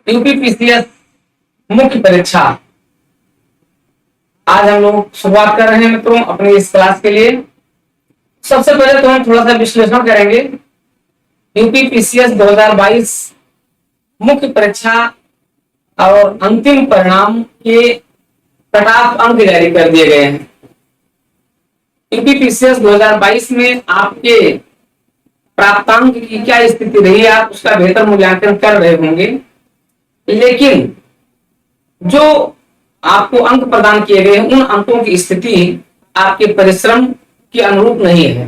UPPCS मुख्य परीक्षा आज हम लोग शुरुआत कर रहे हैं मित्रों अपनी इस क्लास के लिए। सबसे पहले तो हम थोड़ा सा विश्लेषण करेंगे। यूपीपीसीएस 2022 मुख्य परीक्षा और अंतिम परिणाम के कट ऑफ अंक जारी कर दिए गए हैं। यूपीपीसीएस 2022 में आपके प्राप्तांक की क्या स्थिति रही, आप उसका बेहतर मूल्यांकन कर रहे होंगे, लेकिन जो आपको अंक प्रदान किए गए हैं उन अंकों की स्थिति आपके परिश्रम के अनुरूप नहीं है।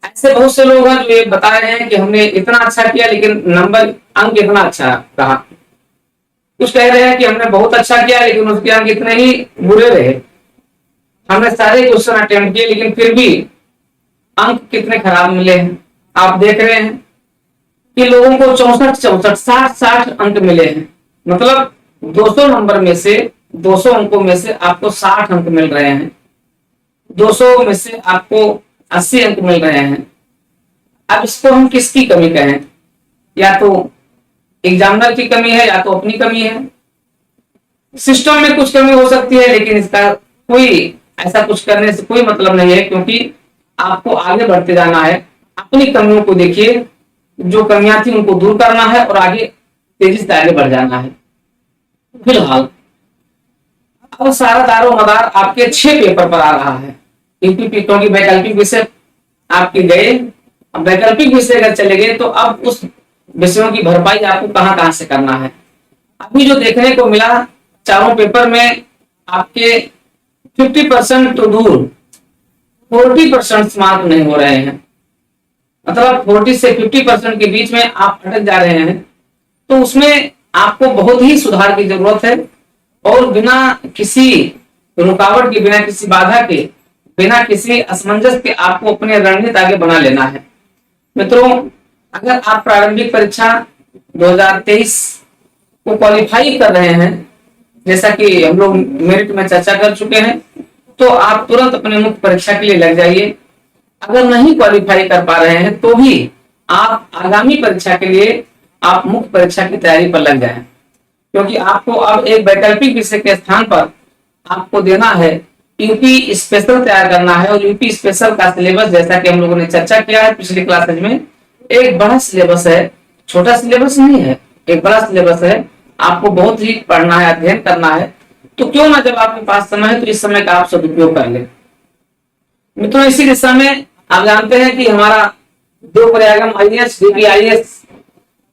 ऐसे बहुत से लोग हैं जो ये बता रहे हैं कि हमने इतना अच्छा किया लेकिन नंबर अंक इतना अच्छा रहा। कुछ कह रहे हैं कि हमने बहुत अच्छा किया लेकिन उसके अंक इतने ही बुरे रहे। हमने सारे क्वेश्चन अटेम्प्ट किए लेकिन फिर भी अंक कितने खराब मिले हैं। आप देख रहे हैं कि लोगों को 64, 60 अंक मिले हैं। मतलब 200 नंबर में से 200 अंकों में से आपको 60 अंक मिल रहे हैं, 200 में से आपको 80 अंक मिल रहे हैं। अब इसको हम किसकी कमी कहें? या तो एग्जामिनर की कमी है या तो अपनी कमी है। सिस्टम में कुछ कमी हो सकती है लेकिन इसका कोई ऐसा कुछ करने से कोई मतलब नहीं है, क्योंकि आपको आगे बढ़ते जाना है। अपनी कमियों को देखिए, जो कमियां थी उनको दूर करना है और आगे तेजी से आगे बढ़ जाना है। फिलहाल अब सारा दारो मदार आपके 6 पेपर पर आ रहा है। यूपीपी क्योंकि वैकल्पिक विषय आपके गए, अब वैकल्पिक विषय अगर चले गए तो अब उस विषयों की भरपाई आपको कहां से करना है। अभी जो देखने को मिला चारों पेपर में आपके 50% तो दूर 40% मार्क नहीं हो रहे हैं। मतलब 40 से 50% के बीच में आप अटक जा रहे हैं, तो उसमें आपको बहुत ही सुधार की जरूरत है और बिना किसी रुकावट के, बिना किसी बाधा के, बिना किसी असमंजस के आपको अपने रणनीति आगे बना लेना है। मित्रों, अगर आप प्रारंभिक परीक्षा 2023 को क्वालिफाई कर रहे हैं, जैसा कि हम लोग मेरिट में चर्चा कर चुके हैं, तो आप तुरंत अपने मुख्य परीक्षा के लिए लग जाइए। अगर नहीं क्वालिफाई कर पा रहे हैं तो भी आप आगामी परीक्षा के लिए आप मुख्य परीक्षा की तैयारी पर लग जाएं, क्योंकि आपको अब एक वैकल्पिक विषय के स्थान पर आपको देना है यूपी स्पेशल तैयार करना है। और यूपी स्पेशल का सिलेबस, जैसा कि हम लोगों ने चर्चा किया है पिछली क्लासेज में, एक बड़ा सिलेबस है, छोटा सिलेबस नहीं है, एक बड़ा सिलेबस है। आपको बहुत ही पढ़ना है, अध्ययन करना है। तो क्यों ना, जब आपके पास समय है तो इस समय का आप सदुपयोग कर लें। मित्रों, इसी दिशा में आप जानते हैं कि हमारा दो प्रयागम आईएएस डीपीआईएस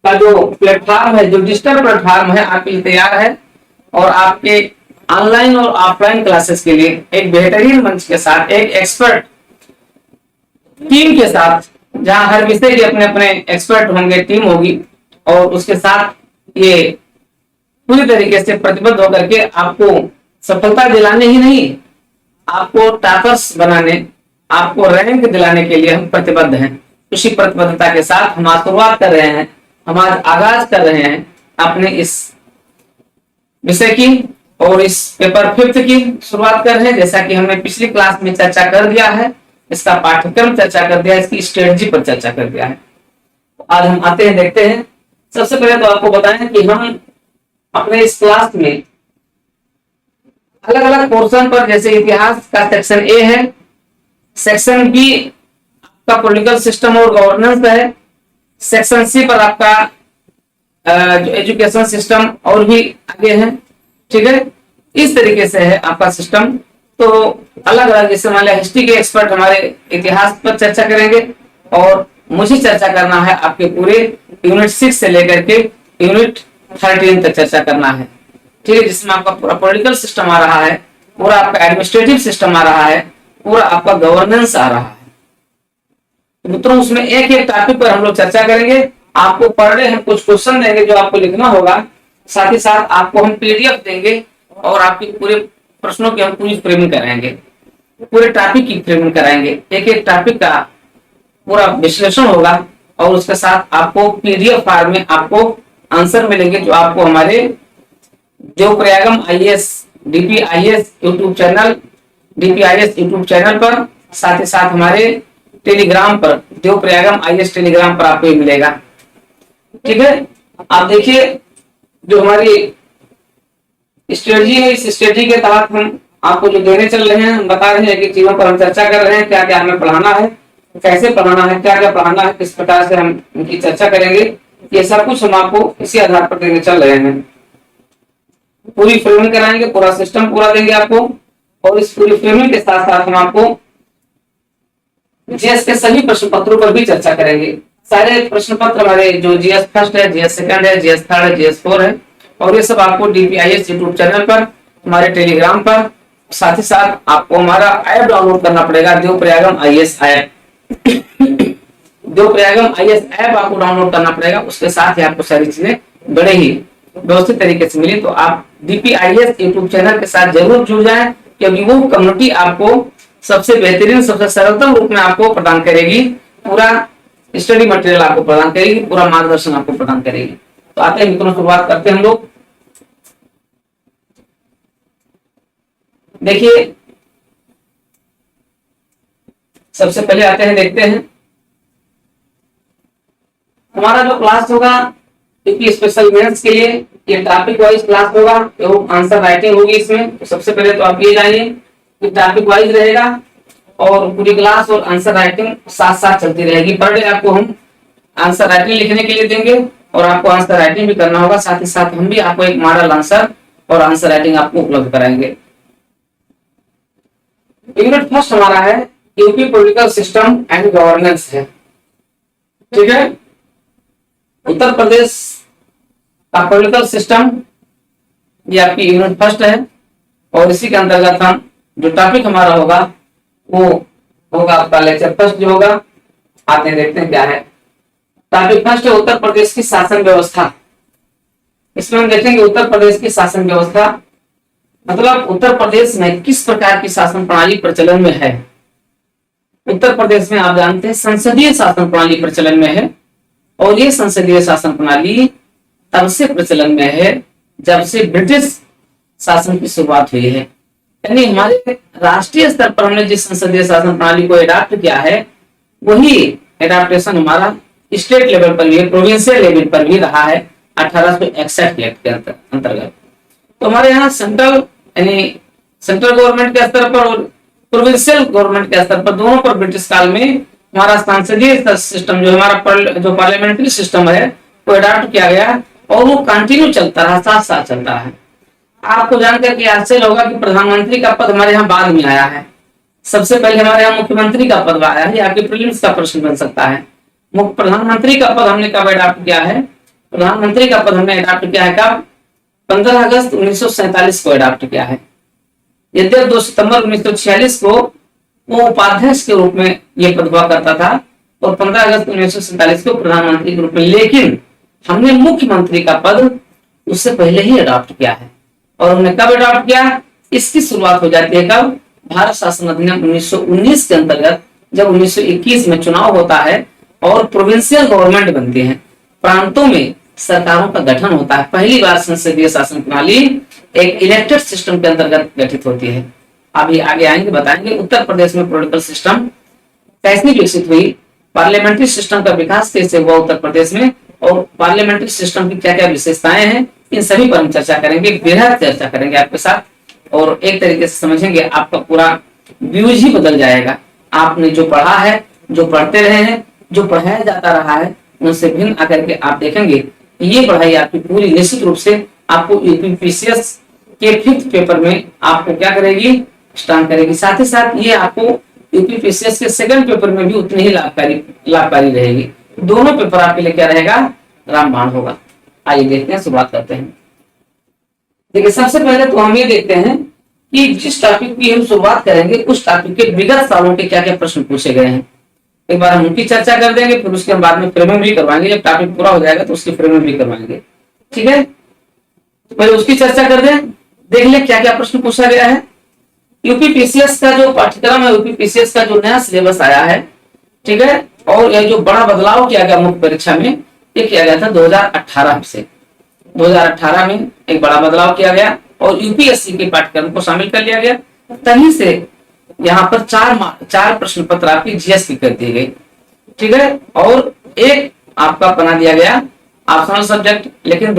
का जो प्लेटफॉर्म है, जो डिजिटल प्लेटफॉर्म है, आपके लिए तैयार है। और आपके ऑनलाइन और ऑफलाइन क्लासेस के लिए एक बेहतरीन मंच के साथ, एक एक्सपर्ट टीम के साथ, जहां हर विषय के अपने अपने एक्सपर्ट होंगे, टीम होगी, और उसके साथ ये पूरी तरीके से प्रतिबद्ध होकर के आपको सफलता दिलाने ही नहीं, आपको टॉपर्स बनाने, आपको रैंक दिलाने के लिए हम प्रतिबद्ध हैं। उसी प्रतिबद्धता के साथ हम आज शुरुआत कर रहे हैं, हम आज आगाज कर रहे हैं अपने इस विषय की और इस पेपर 5 की शुरुआत कर रहे हैं। जैसा कि हमने पिछली क्लास में चर्चा कर दिया है, इसका पाठ्यक्रम चर्चा कर दिया है, इसकी स्ट्रेटजी पर चर्चा कर दिया है। आज हम आते हैं, देखते हैं। सबसे पहले तो आपको बताएं कि हम अपने इस क्लास में अलग अलग पोर्शन पर, जैसे इतिहास का सेक्शन ए है, सेक्शन बी आपका पॉलिटिकल सिस्टम और गवर्नेंस है, सेक्शन सी पर आपका जो एजुकेशन सिस्टम और भी आगे है। ठीक है, इस तरीके से है आपका सिस्टम। तो अलग अलग, जैसे मान लिया हिस्ट्री के एक्सपर्ट हमारे इतिहास पर चर्चा करेंगे और मुझे चर्चा करना है आपके पूरे यूनिट 6 से लेकर के यूनिट 13 तक चर्चा करना है। ठीक है, जिसमें आपका पूरा पॉलिटिकल सिस्टम आ रहा है, पूरा आपका एडमिनिस्ट्रेटिव सिस्टम आ रहा है, पूरा आपका गवर्नेंस आ रहा है। तो मित्रों, उसमें एक एक टॉपिक पर हम लोग चर्चा करेंगे। आपको पढ़ रहे हैं, कुछ क्वेश्चन देंगे जो आपको लिखना होगा, साथ ही साथ आपको हम पीडीएफ देंगे और आपके पूरे प्रश्नों की हम पूरी फ्रेमिंग कराएंगे, पूरे टॉपिक की फ्रेमिंग कराएंगे। एक एक टॉपिक का पूरा विश्लेषण होगा और उसके साथ आपको पीडीएफ फाइल में आपको आंसर मिलेंगे, जो आपको हमारे जो Prayagam IAS DPIS YouTube channel, DPIS YouTube channel पर, साथ ही साथ हमारे टेलीग्राम पर, जो प्रयागम आईएएस टेलीग्राम पर आपको मिलेगा। ठीक है, आप देखिए जो हमारी स्ट्रेटजी है, इस स्ट्रेटजी के तहत हम आपको जो देने चल रहे हैं, हम बता रहे हैं कि चीजों पर हम चर्चा कर रहे हैं, क्या क्या हमें पढ़ाना है, कैसे पढ़ाना है, क्या क्या पढ़ाना है, किस प्रकार से हम उनकी चर्चा करेंगे, ये सब कुछ हम आपको इसी आधार पर देने चल रहे हैं। पूरी फ्रेमिंग कराएंगे, पूरा सिस्टम पूरा देंगे आपको, और इस पूरी फ्रेमिंग के साथ साथ हम आपको जीएस के सभी प्रश्न पत्रों पर भी चर्चा करेंगे। सारे प्रश्न पत्र हमारे जो जीएस फर्स्ट है, जीएस सेकंड है, जीएस थर्ड है, जीएस 4 है, और ये सब आपको डीपीआईएस यूट्यूब चैनल पर, हमारे टेलीग्राम पर, साथ ही साथ आपको हमारा ऐप डाउनलोड करना पड़ेगा, देवप्रयागम आईएएस ऐप। देवप्रयागम आईएएस ऐप आपको डाउनलोड करना पड़ेगा, उसके साथ ही आपको सारी चीजें बड़े ही व्यवस्थित तरीके से मिली। तो आप डीपीआईएस यूट्यूब चैनल के साथ जरूर जुड़ जाएं, क्योंकि वो कम्युनिटी आपको सबसे बेहतरीन, सबसे सरलतम रूप में आपको प्रदान करेगी, पूरा स्टडी मटेरियल आपको प्रदान करेगी, पूरा मार्गदर्शन आपको प्रदान करेगी। तो आते हैं मित्रों, शुरुआत करते हैं हम लोग। देखिए, सबसे पहले आते हैं, देखते हैं हमारा जो क्लास होगा क्योंकि स्पेशल मेंस के लिए ये टॉपिक वाइज क्लास होगा, तो आंसर राइटिंग होगी इसमें। तो सबसे पहले तो आप ये जानिए कि टॉपिक वाइज रहेगा और पूरी क्लास और आंसर राइटिंग साथ साथ चलती रहेगी। पर डे आपको हम आंसर राइटिंग लिखने के लिए देंगे और आपको आंसर राइटिंग भी करना होगा, साथ ही साथ हम भी आपको एक मॉडल आंसर और आंसर राइटिंग आपको उपलब्ध कराएंगे। यूनिट फर्स्ट हमारा है UP political system and governance है, ठीक है। उत्तर प्रदेश का पॉलिटिकल सिस्टम, ये आपकी यूनिट फर्स्ट है, और इसी के अंतर्गत हम जो टॉपिक हमारा होगा वो होगा आपका लेक्चर फर्स्ट जो होगा। आते हैं, देखते हैं क्या है। टॉपिक फर्स्ट है उत्तर प्रदेश की शासन व्यवस्था। इसमें हम देखेंगे उत्तर प्रदेश की शासन व्यवस्था, मतलब उत्तर प्रदेश में किस प्रकार की शासन प्रणाली प्रचलन में है। उत्तर प्रदेश में आप जानते हैं संसदीय शासन प्रणाली प्रचलन में है, और ये संसदीय शासन प्रणाली तब से प्रचलन में है जब से ब्रिटिश शासन की शुरुआत हुई है। यानी हमारे राष्ट्रीय स्तर पर हमने जिस संसदीय शासन प्रणाली को एडॉप्ट किया है, वही एडॉप्टेशन हमारा स्टेट लेवल पर भी, प्रोविंशियल लेवल पर भी रहा है 1861 एक्ट के अंतर्गत। तो हमारे यहाँ सेंट्रल यानी सेंट्रल गवर्नमेंट के स्तर पर और प्रोविंशियल गवर्नमेंट के स्तर पर, दोनों पर ब्रिटिश काल में हमारा संसदीय सिस्टम जो हमारा जो पार्लियामेंट्री सिस्टम है वो अडॉप्ट किया गया, और वो कंटिन्यू चलता रहा, साथ साथ चलता है। आपको जानकर के आश्चर्य होगा कि प्रधानमंत्री का पद हमारे यहाँ बाद में आया है। सबसे पहले हमारे यहाँ मुख्यमंत्री का पद आया है, आपके प्रीलिम्स का प्रश्न बन सकता है। प्रधानमंत्री का पद हमने कब अडॉप्ट किया है? प्रधानमंत्री का पद हमने अडॉप्ट किया है कब? 15 अगस्त 1947 को अडॉप्ट किया है। यद्यपि 2 सितंबर 1946 को वो उपाध्यक्ष के रूप में ये पद हुआ करता था, और 15 अगस्त 1947 को प्रधानमंत्री के रूप में, लेकिन हमने मुख्यमंत्री का पद उससे पहले ही अडॉप्ट किया है। और हमने कब अडॉप्ट किया? इसकी शुरुआत हो जाती है कब? भारत शासन अधिनियम 1919 के अंतर्गत, जब 1921 में चुनाव होता है और प्रोविंशियल गवर्नमेंट बनती है, प्रांतों में सरकारों का गठन होता है। पहली बार संसदीय शासन प्रणाली एक इलेक्टेड सिस्टम के अंतर्गत गठित होती है। अभी आगे आएंगे, बताएंगे उत्तर प्रदेश में पॉलिटिकल सिस्टम कैसे विकसित हुई, पार्लियामेंट्री सिस्टम का विकास कैसे हुआ उत्तर प्रदेश में, और पार्लियामेंट्री सिस्टम की क्या क्या विशेषताएं हैं, इन सभी पर हम चर्चा करेंगे, बेहद चर्चा करेंगे आपके साथ, और एक तरीके से समझेंगे, आपका पूरा व्यूज ही बदल जाएगा। आपने जो पढ़ा है, जो पढ़ते रहे हैं, जो पढ़ाया जाता रहा है, उनसे भिन्न आकर के आप देखेंगे ये पढ़ाई आपकी पूरी निश्चित रूप से आपको यूपीपीसीएस के 5th पेपर में आपको क्या करेगी? स्टार्ट करेगी। साथ ही साथ ये आपको यूपीपीसीएस के 2nd पेपर में भी उतनी ही लाभकारी रहेगी। दोनों पेपर आपके लिए क्या रहेगा? रामबाण होगा। आइए देखते हैं, शुरुआत करते हैं। देखिए, सबसे पहले तो हम ये देखते हैं कि जिस टॉपिक की हम शुरुआत करेंगे उस टॉपिक के विगत सालों के क्या क्या प्रश्न पूछे गए हैं, एक बार हम उनकी चर्चा कर देंगे, फिर उसके बाद में फ्रेमिंग भी करवाएंगे। जब टॉपिक पूरा हो जाएगा तो उसकी फ्रेमिंग भी करवाएंगे, ठीक है। तो पहले उसकी चर्चा कर दें, देख ले क्या क्या प्रश्न पूछा गया है। यूपीपीसीएस का जो पाठ्यक्रम है, यूपीपीसीएस का जो नया सिलेबस आया है, ठीक है, और यह जो बड़ा बदलाव किया गया मुख्य परीक्षा में, ये किया गया था 2018 से। 2018 में एक बड़ा बदलाव किया गया और यूपीएससी के पाठ्यक्रम को शामिल कर लिया गया। तभी से यहाँ पर 4 प्रश्न पत्र आपकी जीएस की कर दी गई, ठीक है, और एक आपका बना दिया गया ऑप्शनल सब्जेक्ट। लेकिन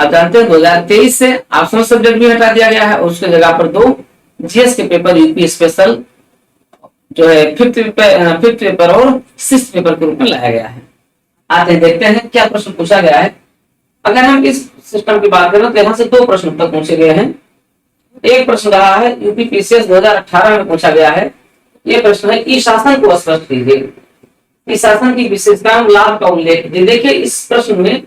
आप जानते हैं 2023 से ऑप्शनल सब्जेक्ट भी हटा दिया गया है और उसके जगह पर 2 जीएस के पेपर यूपी स्पेशल जो है फिफ्थ पेपर और 6th पेपर के रूप में लाया गया है। आते हैं देखते हैं क्या प्रश्न पूछा गया है। अगर हम इस सिस्टम की बात करें तो यहाँ से 2 प्रश्न तक पूछे गए हैं। एक प्रश्न रहा है यूपी पीसीएस 2018 में पूछा गया है। ये प्रश्न है ई शासन को स्पष्ट कीजिए। ई शासन की विशेषताओं लाभ का उल्लेख कीजिए। देखिए इस प्रश्न में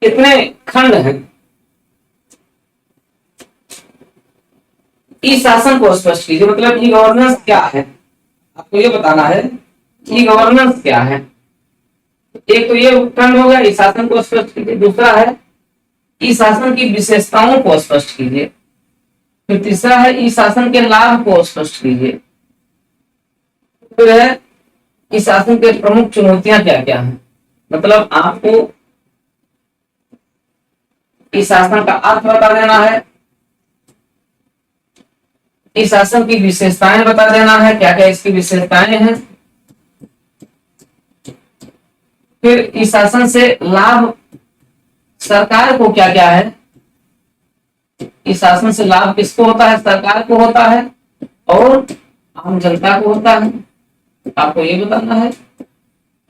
कितने खंड हैं। ई शासन को स्पष्ट कीजिए मतलब ई गवर्नेंस क्या है, आपको ये बताना है ई गवर्नेंस क्या है। एक तो ये खंड हो गया ई शासन को स्पष्ट कीजिए, दूसरा है ई शासन की विशेषताओं को स्पष्ट कीजिए, फिर तीसरा है ई शासन के लाभ को स्पष्ट कीजिए, फिर है ई शासन के प्रमुख चुनौतियां क्या क्या हैं। मतलब आपको इस शासन का अर्थ बता देना है, इस शासन की विशेषताएं बता देना है, क्या क्या इसकी विशेषताएं हैं, फिर इस शासन से लाभ सरकार को क्या क्या है, इस शासन से लाभ किसको होता है, सरकार को होता है और आम जनता को होता है। आपको ये बताना है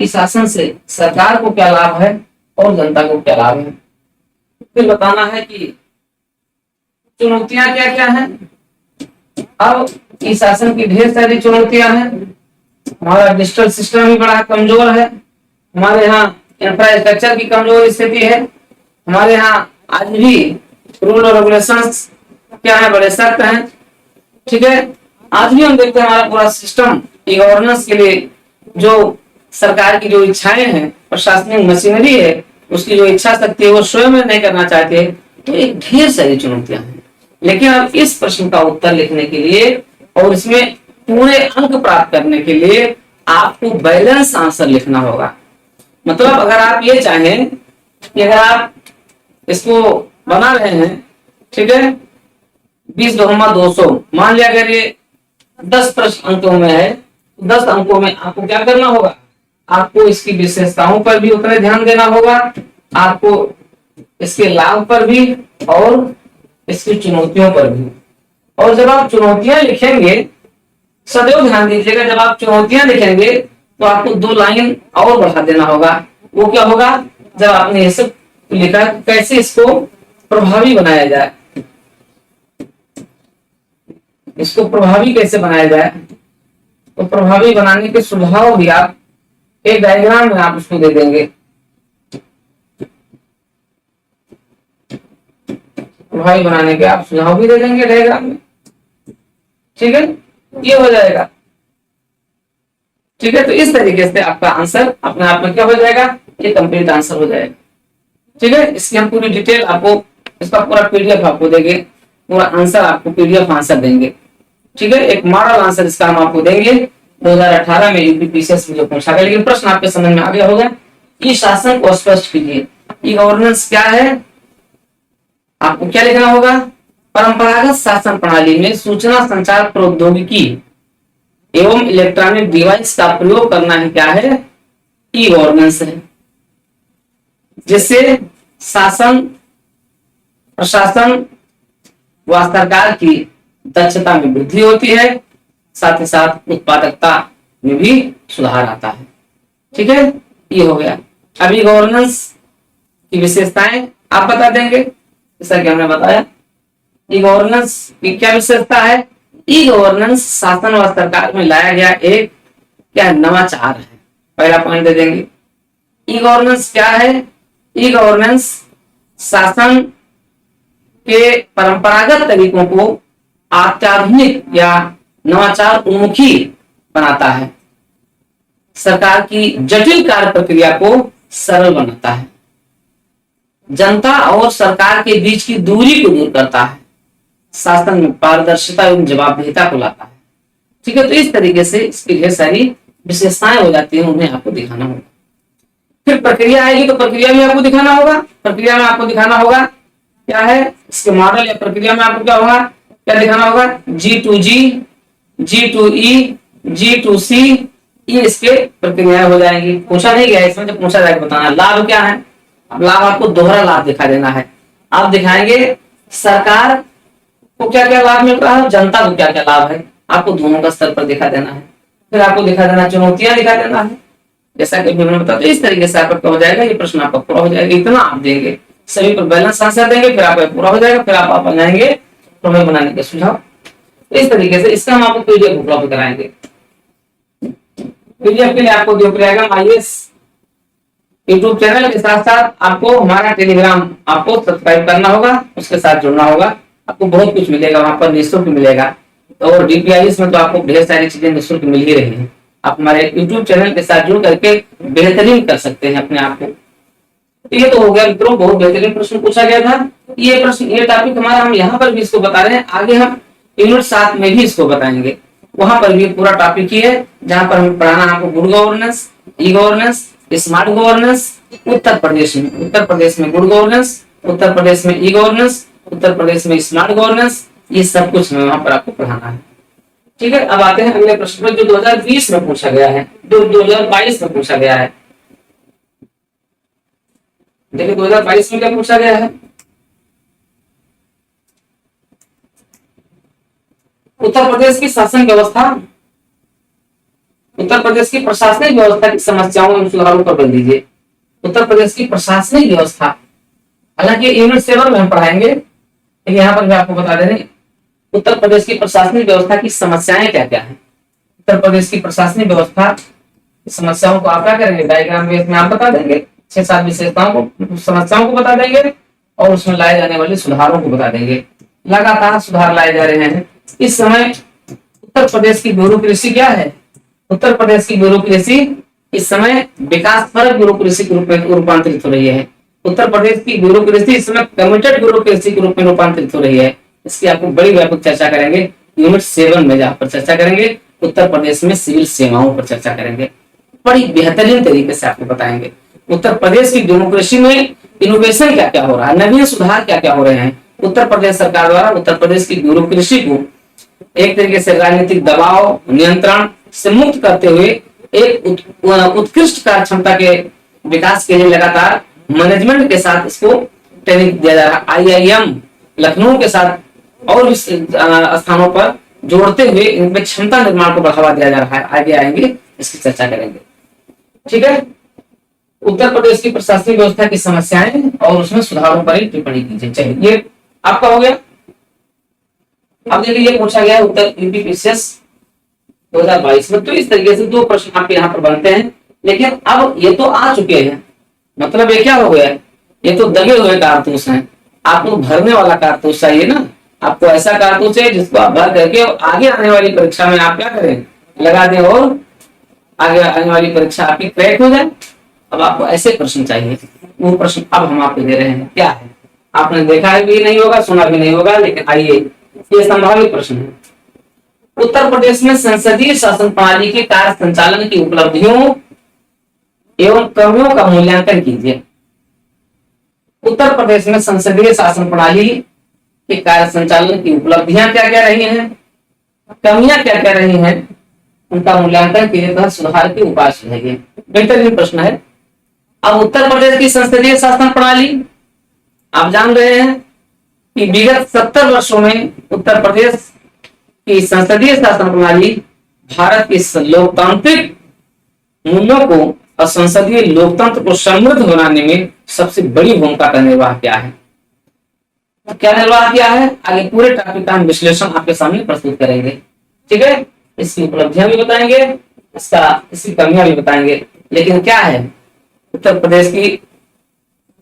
इस शासन से सरकार को क्या लाभ है और जनता को क्या लाभ है। फिर बताना है कि चुनौतियां क्या क्या हैं। अब इस शासन की ढेर सारी चुनौतियां हैं। हमारा डिजिटल सिस्टम भी बड़ा कमजोर है, हमारे यहाँ इंफ्रास्ट्रक्चर की कमजोर स्थिति है, हमारे यहाँ आज भी रूल और रेगुलेशंस क्या है, बड़े सख्त हैं। ठीक है, आज भी हम देखते हैं हमारा पूरा सिस्टम ई गवर्नेंस के लिए जो सरकार की जो इच्छाएं हैं, प्रशासनिक मशीनरी है, उसकी जो इच्छा शक्ति है वो स्वयं में नहीं करना चाहते, तो एक ढेर सारी चुनौतियां हैं। लेकिन अब इस प्रश्न का उत्तर लिखने के लिए और इसमें पूरे अंक प्राप्त करने के लिए आपको बैलेंस आंसर लिखना होगा। मतलब अगर आप ये चाहें कि अगर आप इसको बना रहे हैं, ठीक है, 20 2 200 मान लिया अगर ये 10 प्रश्न अंकों में है, 10 अंकों में आपको क्या करना होगा, आपको इसकी विशेषताओं पर भी उतना ध्यान देना होगा, आपको इसके लाभ पर भी और इसकी चुनौतियों पर भी। और जब आप चुनौतियां लिखेंगे, सदैव ध्यान दीजिएगा, जब आप चुनौतियां लिखेंगे तो आपको 2 लाइन और बढ़ा देना होगा। वो क्या होगा, जब आपने ये सब लिखा कैसे इसको प्रभावी बनाया जाए, इसको प्रभावी कैसे बनाया जाए, तो प्रभावी बनाने के सुझाव भी आप एक डायग्राम में आप उसको दे देंगे। प्रभावी बनाने के आप सुझाव भी दे देंगे डायग्राम में। ठीक है, ये हो जाएगा। ठीक है, तो इस तरीके से आपका आंसर अपने आप में क्या हो जाएगा, ये कंप्लीट आंसर हो जाएगा। ठीक है, इसकी हम पूरी डिटेल आपको, इसका पूरा पीडीएफ आपको देंगे, पूरा आंसर आपको पीडीएफ आंसर देंगे। ठीक है, एक मॉडल आंसर इसका हम आपको देंगे 2018 में यूपी पीसीएस में जो पूछा गया। लेकिन प्रश्न आपके समझ में आ गया होगा। ई शासन को स्पष्ट कीजिए। ई गवर्नेंस क्या है, आपको क्या लिखना होगा, परंपरागत शासन प्रणाली में सूचना संचार प्रौद्योगिकी एवं इलेक्ट्रॉनिक डिवाइस का प्रयोग करना ही क्या है, ई गवर्नेंस है, जिससे शासन, प्रशासन व सरकार की दक्षता में वृद्धि होती है, साथ ही साथ उत्पादकता में भी सुधार आता है। ठीक है, ये हो गया। अभी गवर्नेंस की विशेषताएं आप बता देंगे, जैसा कि हमने बताया। ई गवर्नेंस की क्या विशेषता है, ई गवर्नेंस शासन व सरकार में लाया गया एक क्या नवाचार है, पहला पॉइंट दे देंगे। ई गवर्नेंस क्या है, ई गवर्नेंस शासन के परंपरागत तरीकों को अत्याधुनिक या नवाचार उन्मुखी बनाता है, सरकार की जटिल कार्य प्रक्रिया को सरल बनाता है, जनता और सरकार के बीच की दूरी को दूर करता है, शासन में पारदर्शिता एवं जवाबदेहिता को लाता है। ठीक है, तो इस तरीके से इसकी ढेर सारी विशेषताएं हो जाती हैं, उन्हें आपको दिखाना होगा। फिर प्रक्रिया आएगी तो प्रक्रिया भी आपको दिखाना होगा। प्रक्रिया में आपको दिखाना होगा क्या है, इसके मॉडल या प्रक्रिया में आपको क्या होगा, क्या दिखाना होगा, G2G, G2E, G2C, ये इसके प्रक्रियाएं हो जाएंगी। पूछा नहीं गया इसमें, जब पूछा जाएगा बताना। लाभ क्या है, अब लाभ आपको दोहरा लाभ दिखा देना है। आप दिखाएंगे सरकार को क्या क्या लाभ मिल रहा है, जनता को क्या क्या लाभ है, आपको दोनों का स्तर पर दिखा देना है। फिर आपको दिखा देना चुनौतियां दिखा देना है, जैसा कि मैंने बताया। तो इस तरीके से आपका हो जाएगा, ये प्रश्न आपका पूरा हो जाएगा। इतना आप देंगे, सभी पर बैलेंस आंसर देंगे, फिर आपका पूरा हो जाएगा। फिर आप जाएंगे प्रमेय बनाने के सुझाव। तो इस तरीके से इसका हम आपको पीडीएफ उपलब्ध कराएंगे। पीडीएफ के लिए आपको जो पड़ेगा आईएएस यूट्यूब चैनल के साथ साथ आपको हमारा टेलीग्राम आपको सब्सक्राइब करना होगा, उसके साथ जुड़ना होगा। आपको बहुत कुछ मिलेगा वहां पर, निःशुल्क मिलेगा। और डीपीआईएस में तो आपको ढेर सारी चीजें निःशुल्क मिल ही रही है। आप हमारे यूट्यूब चैनल के साथ जुड़ करके बेहतरीन कर सकते हैं अपने आप को। तो ये तो हो गया मित्रों, बहुत बेहतरीन प्रश्न पूछा गया था। ये प्रश्न, ये टॉपिक हमारा हम यहाँ पर भी इसको बता रहे हैं, आगे हम यूनिट 7 में भी इसको बताएंगे। वहां पर भी पूरा टॉपिक ही है, जहां पर हमें पढ़ाना आपको good governance, e governance, smart governance. Uttar Pradesh में गुड गवर्नेंस, उत्तर प्रदेश में ई गवर्नेंस, उत्तर प्रदेश में स्मार्ट गवर्नेंस, ये सब कुछ हमें वहां पर आपको पढ़ाना है। ठीक है, अब आते हैं अगले प्रश्न पर, जो 2020 में पूछा गया है, जो 2022 में पूछा गया है। देखिए 2022 में क्या पूछा गया है। उत्तर प्रदेश की शासन व्यवस्था, उत्तर प्रदेश की प्रशासनिक व्यवस्था की समस्याओं एवं सुधारों पर बल दीजिए। उत्तर प्रदेश की प्रशासनिक व्यवस्था, हालांकि यूनिट 7 में हम पढ़ाएंगे, लेकिन यहाँ पर भी आपको बता दे रहे हैं उत्तर प्रदेश की प्रशासनिक व्यवस्था की समस्याएं क्या क्या है। उत्तर प्रदेश की प्रशासनिक व्यवस्था की समस्याओं को आप क्या करेंगे, डायग्राम में आप बता देंगे, 6-7 विशेषताओं को, समस्याओं को बता देंगे, और उसमें लाए जाने वाले सुधारों को बता देंगे। लगातार सुधार लाए जा रहे हैं इस समय। उत्तर प्रदेश की ब्यूरोक्रेसी क्या है, उत्तर प्रदेश की ब्यूरोक्रेसी इस समय विकास परक ब्यूरोक्रेसी के रूप में रूपांतरित हो रही है। उत्तर प्रदेश की ब्यूरोक्रेसी इस समय कमिटेड ब्यूरोक्रेसी के रूप में रूपांतरित हो रही है। इसकी आपको बड़ी व्यापक चर्चा करेंगे यूनिट 7 में, जहां पर चर्चा करेंगे उत्तर प्रदेश में सिविल सेवाओं पर चर्चा करेंगे। बड़ी बेहतरीन तरीके से आपको बताएंगे उत्तर प्रदेश की ब्यूरोक्रेसी में इनोवेशन क्या क्या हो रहा है, नवीन सुधार क्या क्या हो रहे हैं। उत्तर प्रदेश सरकार द्वारा उत्तर प्रदेश की ब्यूरोक्रेसी को एक तरीके से राजनीतिक दबाव नियंत्रण से मुक्त करते हुए एक उत्कृष्ट कार्य क्षमता के विकास के लिए लगातार मैनेजमेंट के साथ इसको ट्रेनिंग दिया जा रहा है। आईआईएम लखनऊ के साथ और भी स्थानों पर जोड़ते हुए इनमें क्षमता निर्माण को बढ़ावा दिया जा रहा है। आगे आएंगे इसकी चर्चा करेंगे। ठीक है, उत्तर प्रदेश की प्रशासनिक व्यवस्था की समस्याएं और उसमें सुधारों पर ही टिप्पणी कीजिए। चलिए ये आपका हो गया। अब देखिए ये पूछा गया उत्तर यूपीपीसीएस 2022 में। तो इस तरीके से 2 प्रश्न आपके यहाँ पर बनते हैं, लेकिन अब ये तो आ चुके हैं, मतलब ये क्या हो गया, ये तो दगे हुए कारतूस हैं। आपको भरने वाला कारतूस चाहिए ना, आपको ऐसा कारतूस है जिसको आप भर करके आगे आने वाली परीक्षा में आप क्या करें, लगा दें और आगे आने वाली परीक्षा आपकी क्रैक हो जाए। अब आपको ऐसे प्रश्न चाहिए, वो प्रश्न अब हम आपको दे रहे हैं। क्या है, आपने देखा भी नहीं होगा, सुना भी नहीं होगा, लेकिन आइए ये संभावित प्रश्न है। उत्तर प्रदेश में संसदीय शासन प्रणाली के कार्य संचालन की उपलब्धियों एवं कमियों का मूल्यांकन कीजिए। उत्तर प्रदेश में संसदीय शासन प्रणाली के कार्य संचालन की उपलब्धियां क्या क्या रही हैं, कमियां क्या क्या रही हैं, उनका मूल्यांकन कीजिए तथा सुधार के उपाय सुझाइए। बेहतरीन प्रश्न है। अब उत्तर प्रदेश की संसदीय शासन प्रणाली आप जान रहे हैं कि विगत 70 वर्षों में उत्तर प्रदेश की संसदीय शासन प्रणाली भारत के लोकतांत्रिक मूल्यों को और संसदीय लोकतंत्र को समृद्ध बनाने में सबसे बड़ी भूमिका का निर्वाह किया है। क्या निर्वाह किया है, आगे पूरे टॉपिक का हम विश्लेषण आपके सामने प्रस्तुत करेंगे। ठीक है, इसकी उपलब्धियां भी बताएंगे, इसकी कमियां भी बताएंगे। लेकिन क्या है, उत्तर प्रदेश की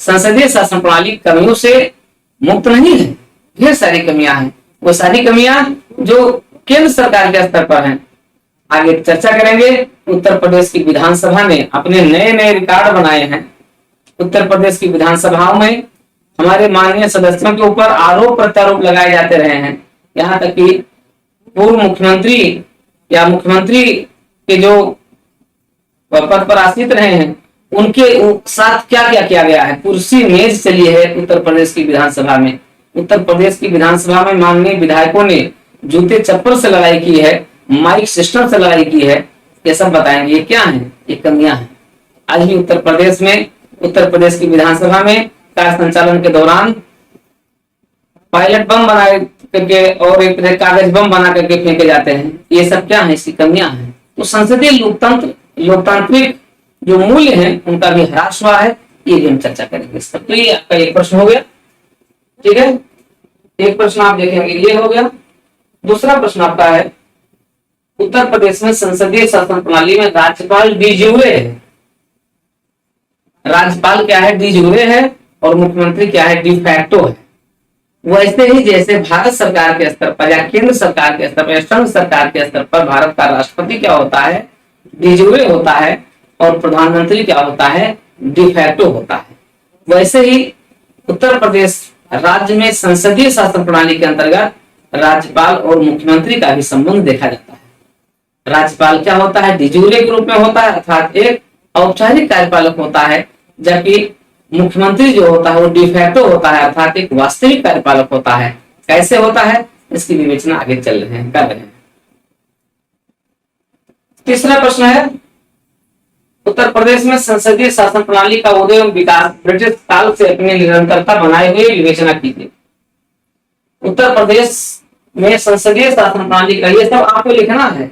संसदीय शासन प्रणाली कमियों से मुक्त नहीं है, ढेर सारी कमियां हैं। वो सारी कमियां जो केंद्र सरकार के स्तर पर हैं, आगे चर्चा करेंगे। उत्तर प्रदेश की विधानसभा ने अपने नए नए रिकॉर्ड बनाए हैं। उत्तर प्रदेश की विधानसभाओं में हमारे माननीय सदस्यों के ऊपर आरोप प्रत्यारोप लगाए जाते रहे हैं। यहाँ तक कि पूर्व मुख्यमंत्री या मुख्यमंत्री के जो पद पर आश्रित रहे हैं, उनके साथ क्या क्या किया गया है, कुर्सी मेज चली है उत्तर प्रदेश की विधानसभा में। उत्तर प्रदेश की विधानसभा में माननीय विधायकों ने जूते चप्पल से लड़ाई की है, माइक सिस्टम से लड़ाई की है। ये सब बताएंगे, ये क्या है, ये कमियां हैं। आज भी उत्तर प्रदेश में उत्तर प्रदेश की विधानसभा में कार्य संचालन के दौरान पायलट बम बना करके और एक तरह कागज बम बना करके फेंके जाते हैं। ये सब क्या है, इसकी कमियां हैं। तो संसदीय लोकतांत्रिक जो मूल्य हैं उनका भी ह्रास हुआ है, ये भी हम चर्चा करेंगे इस पर। तो ये आपका एक प्रश्न हो गया, ठीक है। एक प्रश्न आप देखेंगे, ये हो गया। दूसरा प्रश्न आपका है, उत्तर प्रदेश में संसदीय शासन प्रणाली में राज्यपाल डी ज्यूरे है। राज्यपाल क्या है, डी ज्यूरे है, और मुख्यमंत्री क्या है, डी फैक्टो है। वैसे ही जैसे भारत सरकार के स्तर पर या केंद्र सरकार के स्तर पर या संघ सरकार के स्तर पर भारत का राष्ट्रपति क्या होता है, डी ज्यूरे होता है, और प्रधानमंत्री क्या होता है, डी फैक्टो होता है। वैसे ही उत्तर प्रदेश राज्य में संसदीय शासन प्रणाली के अंतर्गत राज्यपाल और मुख्यमंत्री का भी संबंध देखा जाता है। राज्यपाल क्या होता है, डी ज्यूरे के रूप में होता है, अर्थात एक औपचारिक कार्यपालक होता है, जबकि मुख्यमंत्री जो होता है वो डिफैक्टो होता है, अर्थात एक वास्तविक कार्यपालक होता है। कैसे होता है, इसकी विवेचना आगे चल रहे हैं, कर रहे हैं। तीसरा प्रश्न है, उत्तर प्रदेश में संसदीय शासन प्रणाली का उदय एवं विकास ब्रिटिश काल से अपनी निरंतरता बनाए हुए विवेचना कीजिए। उत्तर प्रदेश में संसदीय शासन प्रणाली का, ये सब आपको लिखना है।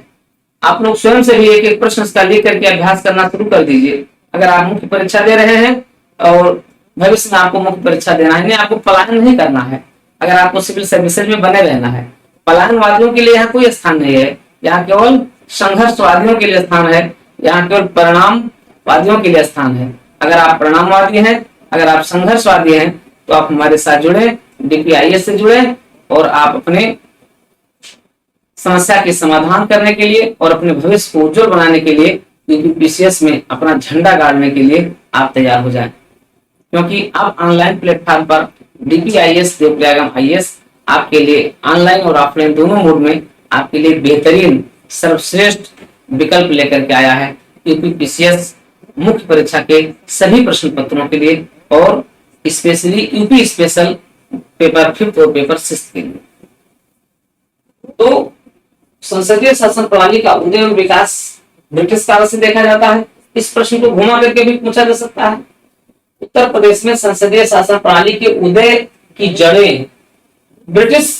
आप लोग स्वयं से भी एक एक प्रश्न का लिख करके अभ्यास करना शुरू कर दीजिए। अगर आप मुख्य परीक्षा दे रहे हैं और भविष्य में आपको मुख्य परीक्षा देना है, नहीं आपको पलायन नहीं करना है। अगर आपको सिविल सर्विसेज में बने रहना है, पलायनवादियों के लिए यहाँ कोई स्थान नहीं है। यहाँ केवल संघर्षवादियों के लिए स्थान है, यहाँ केवल परिणामवादियों के लिए स्थान है। अगर आप परिणामवादी हैं, अगर आप संघर्षवादी हैं, तो आप हमारे साथ जुड़े, डीपीआईएस से जुड़े, और आप अपने समस्या के समाधान करने के लिए और अपने भविष्य को उज्जवल बनाने के लिए यूपीपीसीएस में अपना झंडा गाड़ने के लिए आप तैयार हो जाएं। क्योंकि अब ऑनलाइन प्लेटफॉर्म पर डीपीआईएस देवप्रयागम आईएएस आपके लिए ऑनलाइन और ऑफलाइन दोनों मोड में आपके लिए बेहतरीन सर्वश्रेष्ठ विकल्प लेकर के आया है। यूपीपीसीएस मुख्य परीक्षा के सभी प्रश्न पत्रों के लिए और स्पेशली यूपी स्पेशल पेपर 5 और पेपर 6 के लिए। तो संसदीय शासन प्रणाली का उदय और विकास ब्रिटिश काल से देखा जाता है। इस प्रश्न को घुमा करके भी पूछा जा सकता है। उत्तर प्रदेश में संसदीय शासन प्रणाली के उदय की जड़ें ब्रिटिश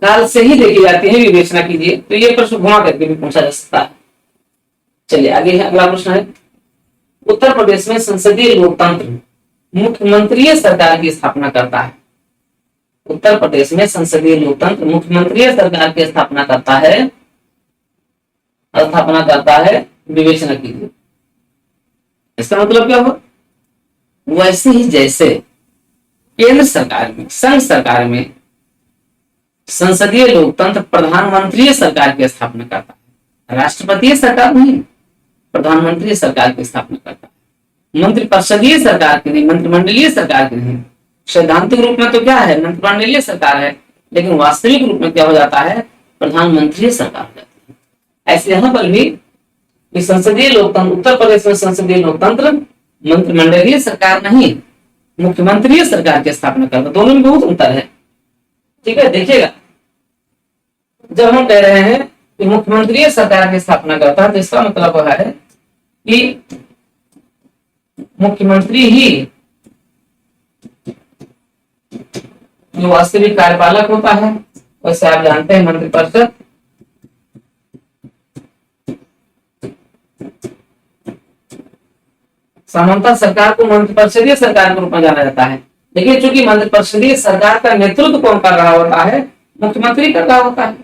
काल से ही देखी जाती है, विवेचना कीजिए। तो ये प्रश्न घुमा करके भी पूछा जा सकता है। चलिए आगे है, अगला प्रश्न है, उत्तर प्रदेश में संसदीय लोकतंत्र मुख्यमंत्रीय सरकार की स्थापना करता है। उत्तर प्रदेश में संसदीय लोकतंत्र मुख्यमंत्रीय सरकार की स्थापना करता है, विवेचना कीजिए। इसका मतलब क्या हुआ, वैसे ही जैसे केंद्र सरकार में, संघ सरकार में संसदीय लोकतंत्र प्रधानमंत्री सरकार की स्थापना करता है, राष्ट्रपतीय सरकार नहीं, प्रधानमंत्री सरकार की स्थापना करता है। मंत्रिपरिषदीय सरकार की नहीं, मंत्रिमंडलीय सरकार की नहीं। सैद्धांतिक रूप में तो क्या है, मंत्रिमंडलीय सरकार है, लेकिन वास्तविक रूप में क्या हो जाता है, प्रधानमंत्री सरकार हो जाती है। ऐसे यहां पर भी संसदीय लोकतंत्र, उत्तर प्रदेश में संसदीय लोकतंत्र मंत्रिमंडलीय सरकार नहीं, मुख्यमंत्री सरकार की स्थापना करता है। दोनों में बहुत अंतर है, ठीक है। देखिएगा, जब हम कह रहे हैं कि मुख्यमंत्री सरकार की स्थापना करता है, तो इसका मतलब है कि मुख्यमंत्री ही जो वास्तविक कार्यपालक होता है। वैसे आप जानते हैं मंत्रिपरिषद सामान्यतः सरकार को मंत्रिपरिषदीय सरकार के रूप में जाना जाता है, लेकिन चूंकि मंत्रिपरिषदीय सरकार का नेतृत्व कौन कर रहा होता है, मुख्यमंत्री कर रहा होता है।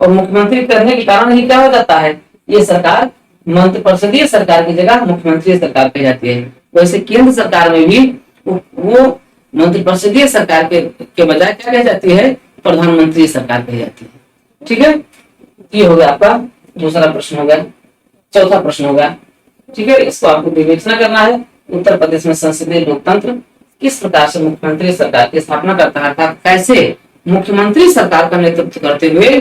और मुख्यमंत्री करने के कारण ही क्या हो जाता है, ये सरकार मंत्रिपरिषदीय सरकार की जगह मुख्यमंत्री सरकार कही जाती है। वैसे केंद्र सरकार में भी वो मंत्रिपरिषदीय सरकार के बजाय क्या कही जाती है, प्रधानमंत्री सरकार कही जाती है। ठीक है, ये हो गया आपका दूसरा प्रश्न हो गया। चौथा प्रश्न हो गया, ठीक है, इसको आपको विवेचना करना है। उत्तर प्रदेश में संसदीय लोकतंत्र किस प्रकार से मुख्यमंत्री सरकार की स्थापना करता है, अर्थात कैसे मुख्यमंत्री सरकार का नेतृत्व करते हुए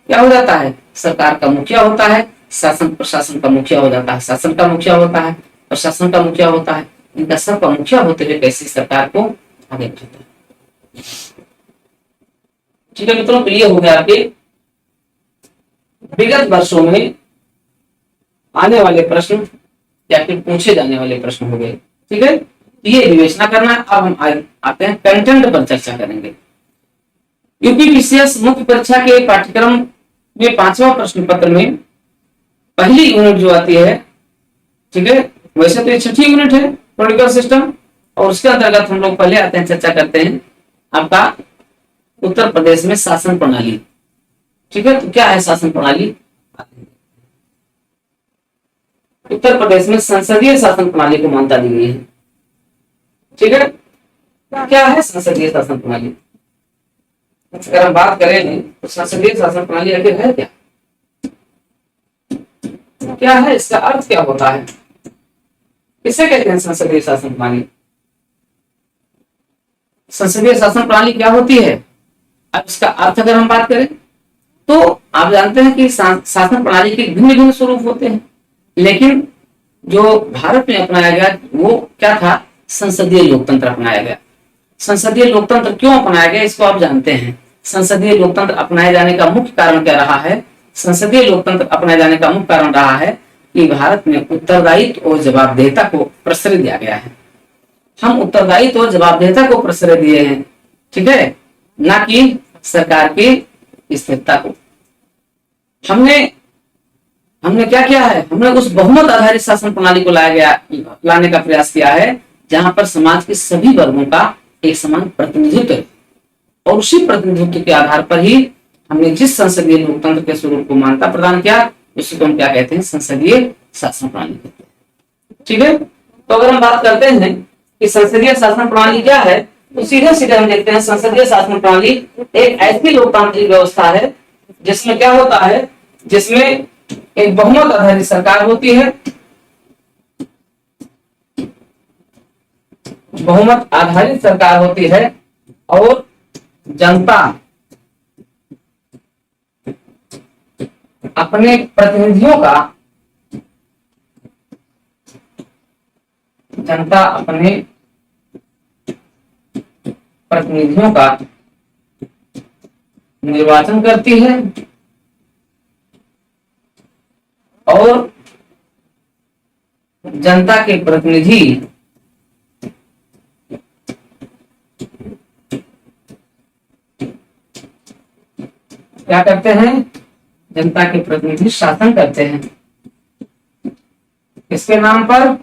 क्या हो जाता है, सरकार का मुखिया होता है, शासन प्रशासन का मुखिया हो जाता है, शासन का मुखिया होता है, प्रशासन का मुखिया होता है। इनका सबका मुखिया होते हुए कैसे सरकार को आगे बढ़ाता है। ठीक है मित्रों, तो ये हो गया आपके विगत वर्षों में आने वाले प्रश्न या फिर पूछे जाने वाले प्रश्न हो गए। ठीक है, ये विवेचना करना है। अब हम आते हैं कंटेंट पर चर्चा करेंगे। यूपीपीसीएस मुख्य परीक्षा के पाठ्यक्रम में 5वां प्रश्न पत्र में पहली यूनिट जो आती है, ठीक है, वैसे तो ये 6ठी यूनिट है पॉलिटिकल सिस्टम, और उसके अंतर्गत हम लोग पहले आते हैं, चर्चा करते हैं आपका उत्तर प्रदेश में शासन प्रणाली। ठीक है, तो क्या है शासन प्रणाली? उत्तर प्रदेश में संसदीय शासन प्रणाली को मान्यता दी गई है। ठीक है, क्या है संसदीय शासन प्रणाली? अगर हम बात करें तो संसदीय शासन प्रणाली आखिर है क्या? क्या है, इसका अर्थ क्या होता है? किसे कहते हैं संसदीय शासन प्रणाली? संसदीय शासन प्रणाली क्या होती है? अब इसका अर्थ अगर हम बात करें तो आप जानते हैं कि शासन प्रणाली के भिन्न भिन्न स्वरूप होते हैं, लेकिन जो भारत में अपनाया गया वो क्या था? संसदीय लोकतंत्र अपनाया गया। संसदीय लोकतंत्र क्यों अपनाया गया, इसको आप जानते हैं। संसदीय लोकतंत्र अपनाए जाने का मुख्य कारण क्या रहा है? संसदीय लोकतंत्र अपनाए जाने का मुख्य कारण रहा है कि भारत में उत्तरदायित्व और जवाबदेहिता को प्रश्रय दिया गया है। हम उत्तरदायित्व और जवाबदेहिता को प्रश्रय दिए हैं, ठीक है, ना कि सरकार की स्थिरता को। हमने क्या किया है? हमने उस बहुमत आधारित शासन प्रणाली को लाने का प्रयास किया है, जहां पर समाज के सभी वर्गों का एक समान प्रतिनिधित्व है, और उसी प्रतिनिधित्व के आधार पर ही हमने जिस संसदीय लोकतंत्र के स्वरूप को मान्यता प्रदान किया, उसी हम क्या कहते हैं? संसदीय शासन प्रणाली कहते हैं। ठीक है, तो अगर हम बात करते हैं कि संसदीय शासन प्रणाली क्या है, तो सीधे सीधे हम देखते हैं संसदीय शासन प्रणाली एक ऐसी लोकतांत्रिक व्यवस्था है जिसमें क्या होता है? जिसमें एक बहुमत आधारित सरकार होती है, बहुमत आधारित सरकार होती है, और जनता अपने प्रतिनिधियों का निर्वाचन करती है, और जनता के प्रतिनिधि क्या करते हैं? जनता के प्रतिनिधि शासन करते हैं। किसके नाम पर?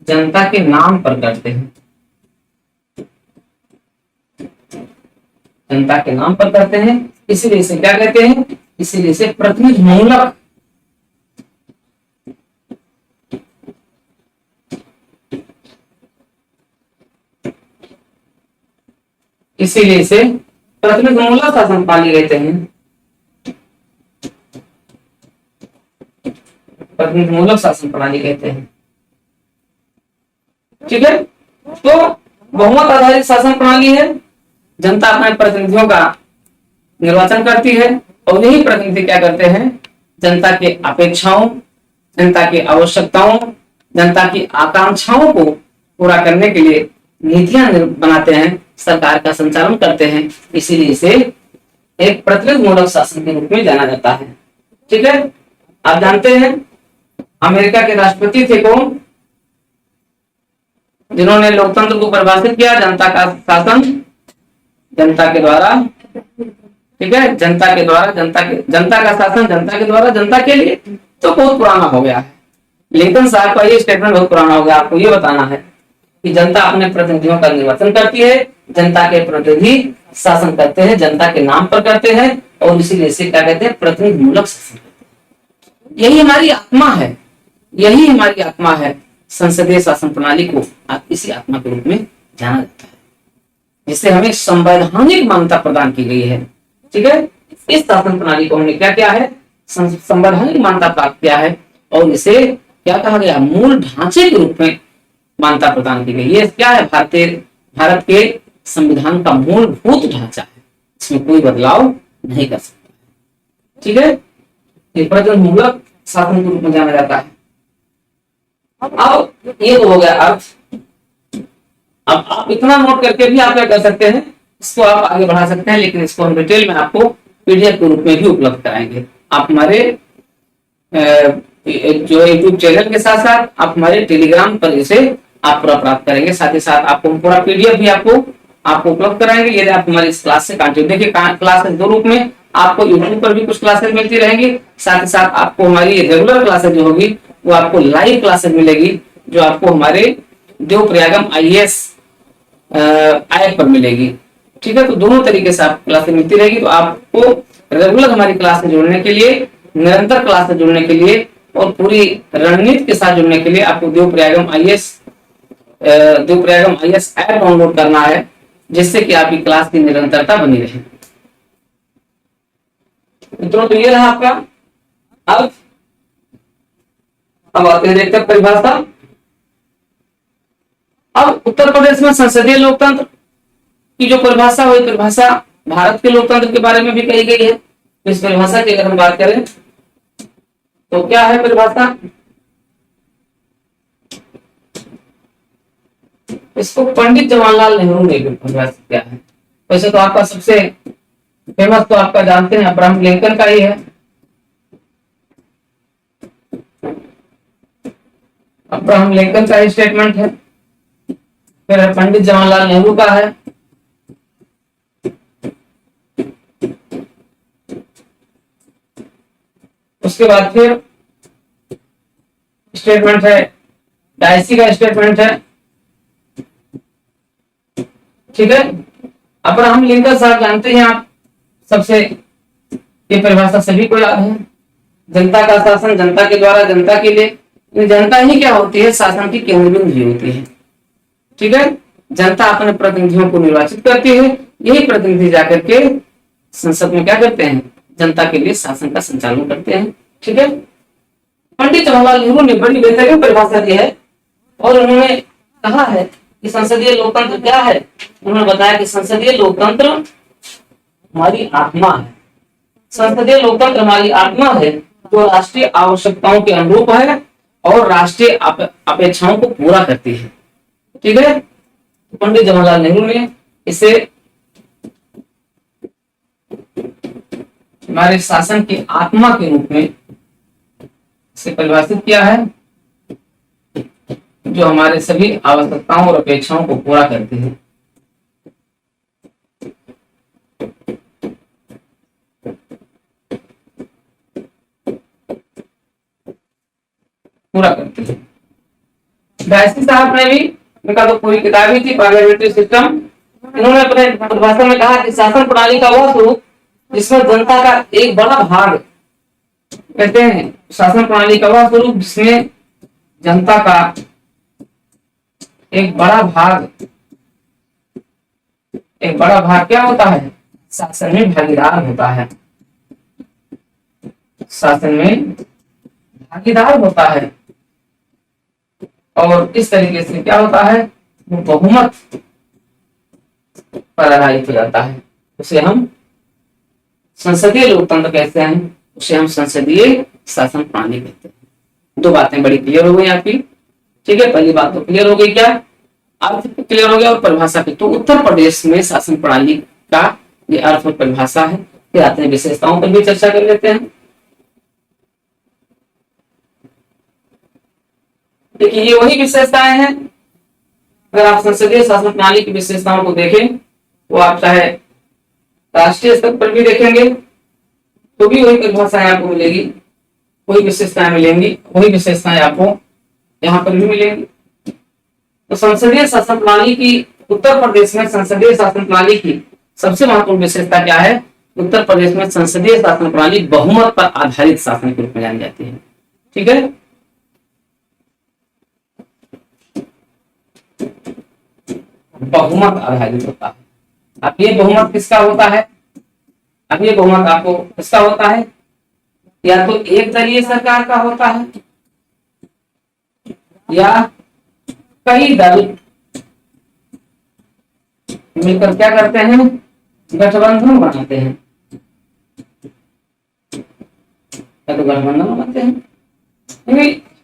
जनता के नाम पर करते हैं, जनता के नाम पर करते हैं। इसीलिए इसे क्या कहते हैं? इसीलिए इसे प्रतिनिधि मूलक शासन प्रणाली कहते हैं। प्रतिनिधिमूलक शासन प्रणाली कहते हैं। ठीक है, तो बहुमत आधारित शासन प्रणाली है, जनता अपने प्रतिनिधियों का निर्वाचन करती है, और यही प्रतिनिधि क्या करते हैं? जनता के अपेक्षाओं, जनता की आवश्यकताओं, जनता की आकांक्षाओं को पूरा करने के लिए नीतियां बनाते हैं, सरकार का संचालन करते हैं। इसीलिए इसे एक प्रतिनिधिमूलक शासन के रूप में जाना जाता है। ठीक है, आप जानते हैं अमेरिका के राष्ट्रपति थे कौन? जिन्होंने लोकतंत्र को परिभाषित किया, जनता का शासन जनता के द्वारा। ठीक है, जनता के द्वारा, जनता का शासन जनता के द्वारा, जनता के लिए। तो बहुत पुराना हो गया है, लिंकन साहब का ये स्टेटमेंट बहुत पुराना हो गया। आपको ये बताना है कि जनता अपने प्रतिनिधियों का निर्वाचन करती है, जनता के प्रतिनिधि शासन करते हैं, जनता के नाम पर करते हैं, और इसीलिए इसे क्या कहते हैं? प्रतिनिधिमूलक शासन। यही हमारी आत्मा है, यही हमारी आत्मा है। संसदीय शासन प्रणाली को इसी आत्मा के रूप में जाना जाता है, जिससे हमें संवैधानिक मान्यता प्रदान की गई है। ठीक है, इस शासन प्रणाली को हमने क्या किया है? संवैधानिक मान्यता प्राप्त किया है, और इसे क्या कहा गया? मूल ढांचे के रूप में मान्यता प्रदान की गई। ये क्या है? भारत के संविधान का मूलभूत ढांचा है, इसमें कोई बदलाव नहीं कर सकता। ठीक है, प्रतिनिधिमूलक शासन के रूप में जाना जाता है। अब ये तो हो गया अर्थ। अब आप इतना नोट करके भी आप क्या कर सकते हैं? इसको आप आगे बढ़ा सकते हैं, लेकिन इसको हम डिटेल में आपको पीडीएफ के रूप में भी उपलब्ध कराएंगे। आप हमारे जो यूट्यूब चैनल के साथ साथ आप हमारे टेलीग्राम पर इसे आप पूरा प्राप्त करेंगे। साथ ही साथ आपको पूरा पीडीएफ भी आपको उपलब्ध कराएंगे यदि आप हमारी इस क्लास से कंटिन्यू। देखिए क्लासेस दो रूप में, आपको यूट्यूब पर भी कुछ क्लासेस मिलती रहेंगी, साथ ही साथ आपको हमारी रेगुलर क्लासेस जो होगी वो आपको लाइव क्लासेस मिलेगी, जो आपको हमारे देवप्रयागम आईएएस ऐप पर मिलेगी। ठीक है, तो दोनों तरीके से आपको क्लासेस मिलती रहेगी। तो आपको रेगुलर हमारी क्लास से जुड़ने के लिए, निरंतर क्लास से जुड़ने के लिए और पूरी रणनीति के साथ जुड़ने के लिए आपको देवप्रयागम आईएएस ऐप डाउनलोड करना है, जिससे कि आपकी क्लास की निरंतरता बनी रहे। मित्रों, तो ये रहा आपका अर्थ। अब आते हैं देखते हैं परिभाषा। अब उत्तर प्रदेश में संसदीय लोकतंत्र की जो परिभाषा हुई, परिभाषा भारत के लोकतंत्र के बारे में भी कही गई है। इस परिभाषा की अगर हम बात करें तो क्या है परिभाषा? इसको पंडित जवाहरलाल नेहरू ने परिभाषित किया है। वैसे तो आपका सबसे फेमस तो आपका जानते हैं अब्राहम लिंकन का ही है। अब्राहम लिंकन का ही स्टेटमेंट है। फिर पंडित जवाहरलाल नेहरू का है। उसके बाद फिर स्टेटमेंट है डायसी का स्टेटमेंट है। ठीक है, अब्राहम लिंकन साहब जानते हैं आप सबसे, ये परिभाषा सभी को याद है। जनता का शासन जनता के द्वारा जनता के लिए। जनता ही क्या होती है? शासन की केंद्र बिंदु होती है। ठीक है, जनता अपने प्रतिनिधियों को निर्वाचित करती है, यही प्रतिनिधि जाकर के संसद में क्या करते हैं? जनता के लिए शासन का संचालन करते हैं। ठीक है, पंडित जवाहरलाल नेहरू ने बड़ी बेहतरीन परिभाषा दी है और उन्होंने कहा है कि संसदीय लोकतंत्र क्या है। उन्होंने बताया कि संसदीय लोकतंत्र हमारी आत्मा है। संसदीय लोकतंत्र हमारी आत्मा है जो राष्ट्रीय आवश्यकताओं के अनुरूप है और राष्ट्रीय अपेक्षाओं को पूरा करती है। ठीक है, पंडित जवाहरलाल नेहरू ने इसे हमारे शासन की आत्मा के रूप में इसे परिभाषित किया है, जो हमारे सभी आवश्यकताओं और अपेक्षाओं को पूरा करती है। पूरा करती है। डायसी साहब ने भी, उनका तो पूरी किताब ही थी पार्लियामेंट्री सिस्टम। इन्होंने अपने परिभाषा में कहा कि शासन प्रणाली का वह स्वरूप जिसमें जनता का एक बड़ा भाग, कहते हैं शासन प्रणाली का वह स्वरूप जिसमें जनता का एक बड़ा भाग क्या होता है? शासन में भागीदार होता है। शासन में भागीदार होता है और इस तरीके से क्या होता है? वो बहुमत पर आधारित हो जाता है। उसे हम संसदीय लोकतंत्र कहते हैं, उसे हम संसदीय शासन प्रणाली कहते हैं। दो बातें बड़ी क्लियर हो गई आपकी। ठीक है, पहली बात तो क्लियर हो गई, क्या अर्थ क्लियर हो गया और परिभाषा की। तो उत्तर प्रदेश में शासन प्रणाली का ये अर्थ और परिभाषा है। फिर आते हैं विशेषताओं पर भी चर्चा कर लेते हैं। देखिए, ये वही विशेषताएं हैं। अगर आप संसदीय शासन प्रणाली की विशेषताओं को देखें, वो आप चाहे राष्ट्रीय स्तर पर भी देखेंगे तो भी वही परिभाषाएं आपको मिलेगी, वही विशेषताएं मिलेंगी, वही विशेषताएं आपको यहाँ पर भी मिलेंगी। तो संसदीय शासन प्रणाली की, उत्तर प्रदेश में संसदीय शासन प्रणाली की सबसे महत्वपूर्ण विशेषता क्या है? उत्तर प्रदेश में संसदीय शासन प्रणाली बहुमत पर आधारित शासन के रूप में जानी जाती है। ठीक है, बहुमत आधारित होता है। अब ये बहुमत किसका होता है? अब ये बहुमत आपको किसका होता है? या तो एक दलीय सरकार का होता है या कई दल मिलकर क्या करते हैं? गठबंधन बनाते हैं। या तो गठबंधन बनाते हैं,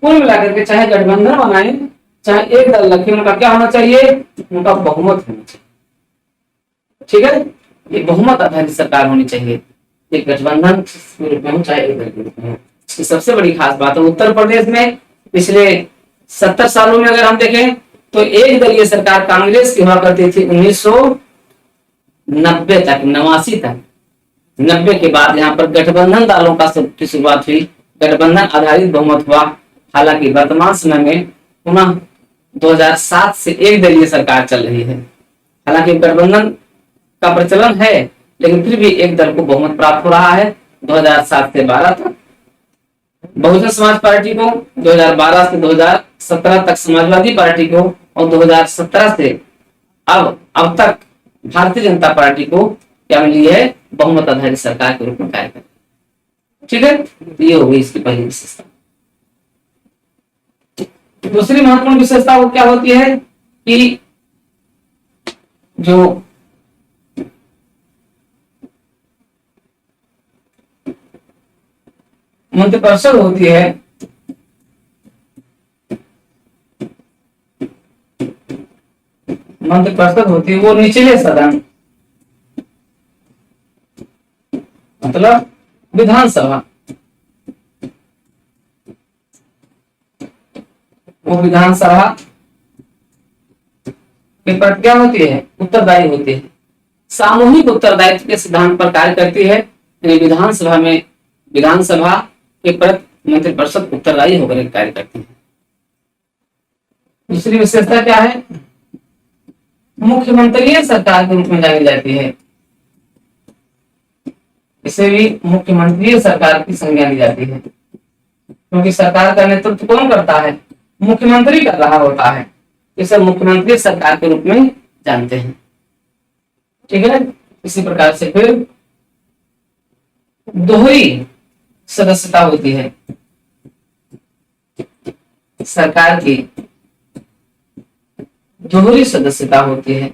कुल मिलाकर के चाहे गठबंधन बनाए चाहे एक दल रखे, उनका क्या होना चाहिए? उनका बहुमत होना चाहिए। ठीक है, ये बहुमत आधारित सरकार होनी चाहिए, एक गठबंधन के रूप में हो चाहे एक दल के रूप में हो। ये सबसे बड़ी खास बात है। उत्तर प्रदेश में पिछले 70 सालों में अगर हम देखें तो एक दलीय सरकार कांग्रेस की हुआ करती थी 1990 तक, 89 तक। 90 के बाद यहाँ पर गठबंधन दलों की शुरुआत हुई, गठबंधन आधारित बहुमत हुआ। हालांकि वर्तमान समय में पुनः 2007 से एक दलीय सरकार चल रही है। हालांकि गठबंधन का प्रचलन है, लेकिन फिर भी एक दल को बहुमत प्राप्त हो रहा है 2007 से 12 तक। बहुजन समाज पार्टी को 2012 से 2017 तक, समाजवादी पार्टी को, और 2017 से अब तक भारतीय जनता पार्टी को क्या मिली है, बहुमत आधारित सरकार के रूप में कार्य कर। ठीक है, तो ये होगी इसकी पहली विशेषता। दूसरी महत्वपूर्ण विशेषता वो क्या होती है कि जो मंत्रिपरिषद होती है, मंत्रिपरिषद होती है वो निचले सदन, मतलब विधानसभा, वो विधानसभा की प्रक्रिया होती है, उत्तरदायी होती है, सामूहिक उत्तरदायित्व के सिद्धांत पर कार्य करती है। यानी विधानसभा में विधानसभा के प्रति मंत्रिपरिषद उत्तरदायी होकर कार्य करती है। दूसरी विशेषता क्या है, मुख्यमंत्रीय सरकार के रूप में जानी जाती है। इसे भी मुख्यमंत्रीय सरकार की संज्ञा दी जाती है, क्योंकि सरकार का नेतृत्व कौन करता है, मुख्यमंत्री कर रहा होता है। इसे मुख्यमंत्री सरकार के रूप में जानते हैं। ठीक है, इसी प्रकार से फिर दोहरी सदस्यता होती है सरकार की, दोहरी सदस्यता होती है।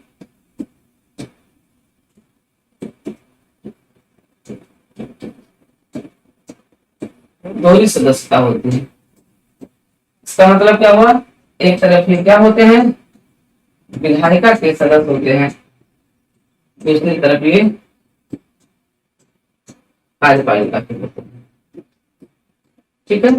दोहरी सदस्यता होती है, इसका मतलब क्या हुआ, एक तरफ ये क्या होते हैं, विधायिका के सदस्य होते हैं, दूसरी तरफ ये कार्यपालिका के होते हैं। ठीक है,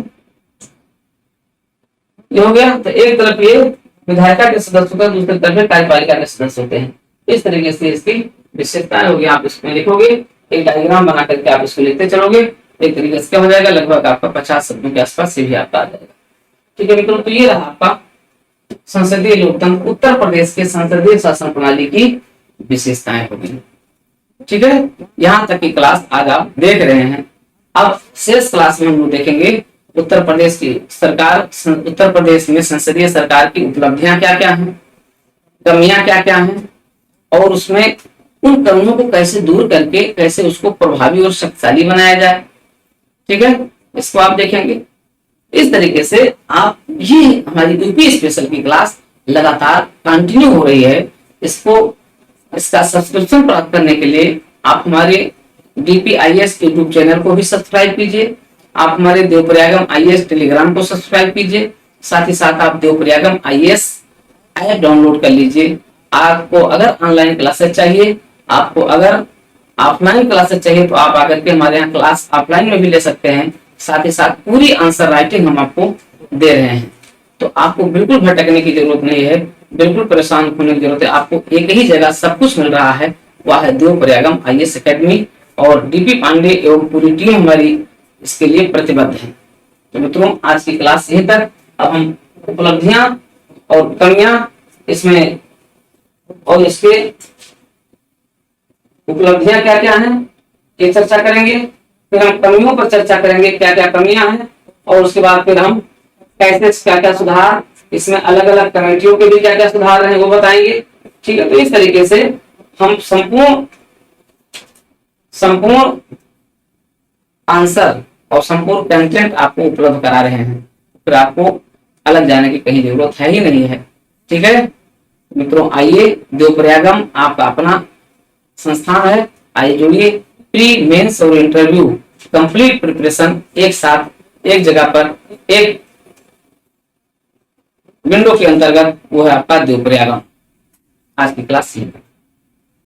ये हो गया। तो एक तरफ ये विधायिका के सदस्य होते हैं, दूसरी तरफ कार्यपालिका के सदस्य होते हैं। इस तरीके से इसकी विशेषताएं होगी। आप इसमें लिखोगे, एक डायग्राम बना करके आप इसको लिखते चलोगे, एक तरीके से क्या हो जाएगा, लगभग आपका 50 शब्दों के आसपास से भी आपका आ जाएगा। ठीक है मित्रों, तो ये रहा आपका संसदीय लोकतंत्र, उत्तर प्रदेश के संसदीय शासन प्रणाली की विशेषताएं हो गई। ठीक है, यहाँ तक की क्लास आज आप देख रहे हैं। अब शेष क्लास में हम लोग देखेंगे उत्तर प्रदेश की सरकार, उत्तर प्रदेश में संसदीय सरकार की उपलब्धियां क्या क्या हैं, कमियां क्या क्या हैं, और उसमें उन कमियों को कैसे दूर करके कैसे उसको प्रभावी और शक्तिशाली बनाया जाए। ठीक है, इसको आप देखेंगे। इस तरीके से आप, ये हमारी यूपी स्पेशल की क्लास लगातार कंटिन्यू हो रही है। इसका सब्सक्रिप्शन प्राप्त करने के लिए आप हमारे DPIS यूट्यूब चैनल को भी सब्सक्राइब कीजिए। आप हमारे देवप्रयागम IAS टेलीग्राम को सब्सक्राइब कीजिए। साथ ही साथ आप देवप्रयागम IAS ऐप डाउनलोड कर लीजिए। आपको अगर ऑनलाइन क्लासेस चाहिए, आपको अगर ऑफलाइन क्लासेस चाहिए, तो आप आकर के हमारे यहाँ क्लास ऑफलाइन में भी ले सकते हैं। साथ ही साथ पूरी आंसर राइटिंग हम आपको दे रहे हैं, तो आपको बिल्कुल भटकने की जरूरत नहीं है, बिल्कुल परेशान होने की जरूरत है। आपको एक ही जगह सब कुछ मिल रहा है, वह है देवप्रयागम IAS एकेडमी, और DP पांडे एवं पूरी टीम हमारी इसके लिए प्रतिबद्ध है। तो मित्रों, आज की क्लास यहीं तक। अब हम उपलब्धियां और कमियां इसमें, और इसके उपलब्धियां क्या क्या हैं ये चर्चा करेंगे। फिर हम कमियों पर चर्चा करेंगे, क्या क्या कमियां हैं, और उसके बाद फिर हम कैसे क्या क्या सुधार, इसमें अलग अलग कमेटियों के भी क्या क्या सुधार हैं वो बताएंगे। ठीक है, तो इस तरीके से हम संपूर्ण आंसर और संपूर्ण कंटेंट आपको उपलब्ध करा रहे हैं। फिर आपको अलग जाने की कहीं जरूरत है ही नहीं है। ठीक है मित्रों, आइए, देवप्रयागम आपका अपना संस्थान है, आइए जुड़िए। प्री, मेंस और इंटरव्यू कंप्लीट प्रिपरेशन एक साथ एक जगह पर एक विंडो के अंतर्गत, वो है आपका देवप्रयागम। आज की क्लास